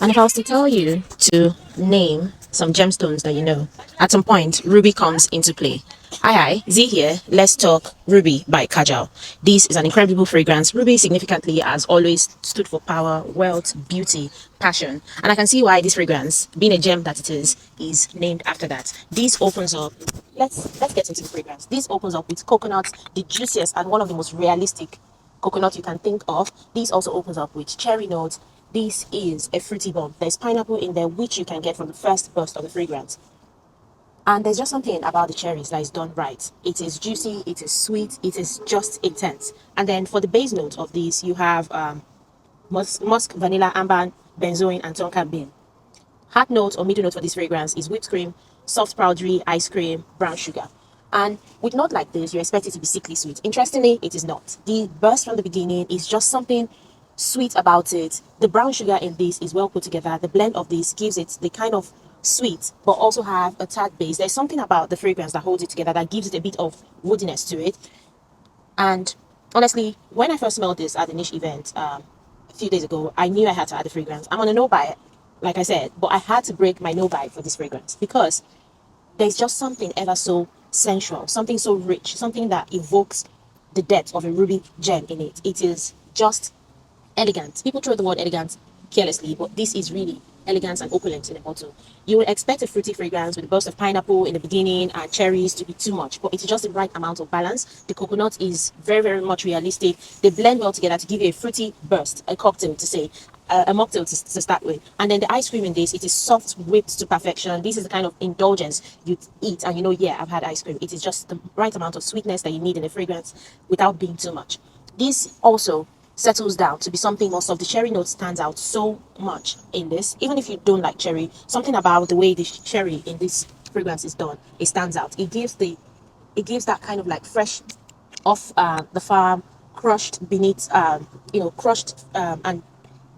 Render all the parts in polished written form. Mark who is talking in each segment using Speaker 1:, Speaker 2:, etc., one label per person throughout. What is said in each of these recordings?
Speaker 1: And if I was to tell you to name some gemstones that you know, at some point, ruby comes into play. Hi, Z here. Let's talk Ruby by Kajal. This is an incredible fragrance. Ruby significantly has always stood for power, wealth, beauty, passion. And I can see why this fragrance, being a gem that it is named after that. This opens up. Let's get into the fragrance. This opens up with coconuts, the juiciest and one of the most realistic coconut you can think of. This also opens up with cherry notes. This is a fruity bomb. There's pineapple in there, which you can get from the first burst of the fragrance. And there's just something about the cherries that is done right. It is juicy, it is sweet, it is just intense. And then for the base note of these, you have musk, vanilla, amber, benzoin, and tonka bean. Hard note or middle note for this fragrance is whipped cream, soft powdery, ice cream, brown sugar. And with note like this, you expect it to be sickly sweet. Interestingly, it is not. The burst from the beginning is just something sweet about it. The brown sugar in this is well put together. The blend of this gives it the kind of sweet, but also have a tart base. There's something about the fragrance that holds it together that gives it a bit of woodiness to it. And honestly, when I first smelled this at the niche event a few days ago, I knew I had to add the fragrance. I'm on a no buy, like I said, but I had to break my no buy for this fragrance because there's just something ever so sensual, something so rich, something that evokes the depth of a ruby gem in it. It is just elegant. People throw the word elegant carelessly, but this is really elegance and opulence in a bottle. You would expect a fruity fragrance with a burst of pineapple in the beginning and cherries to be too much, but it's just the right amount of balance. The coconut is very, very much realistic. They blend well together to give you a fruity burst, a cocktail to say, a mocktail to start with. And then the ice cream in this, it is soft, whipped to perfection. This is the kind of indulgence you eat and you know, yeah, I've had ice cream. It is just the right amount of sweetness that you need in a fragrance without being too much. This also settles down to be something more soft. The cherry note stands out so much in this. Even if you don't like cherry, something about the way the cherry in this fragrance is done, it stands out. It gives that kind of like fresh off the farm, crushed beneath crushed and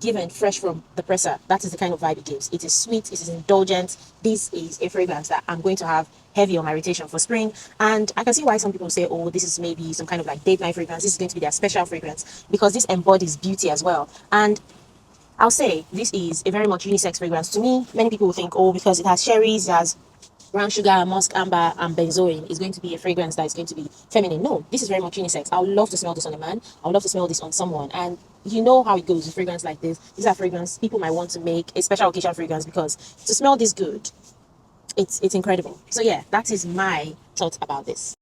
Speaker 1: given fresh from the presser. That is the kind of vibe it gives. It is sweet, it is indulgent. This is a fragrance that I'm going to have heavy on my rotation for spring. And I can see why some people say, oh, this is maybe some kind of like date night fragrance. This is going to be their special fragrance because this embodies beauty as well. And I'll say this is a very much unisex fragrance. To me, many people will think, oh, because it has cherries, it has brown sugar, musk, amber, and benzoin, is going to be a fragrance that is going to be feminine. No, this is very much unisex. I would love to smell this on a man. I would love to smell this on someone. And you know how it goes with fragrance like this. These are fragrance people might want to make a special occasion fragrance because to smell this good, it's incredible. So yeah, that is my thought about this.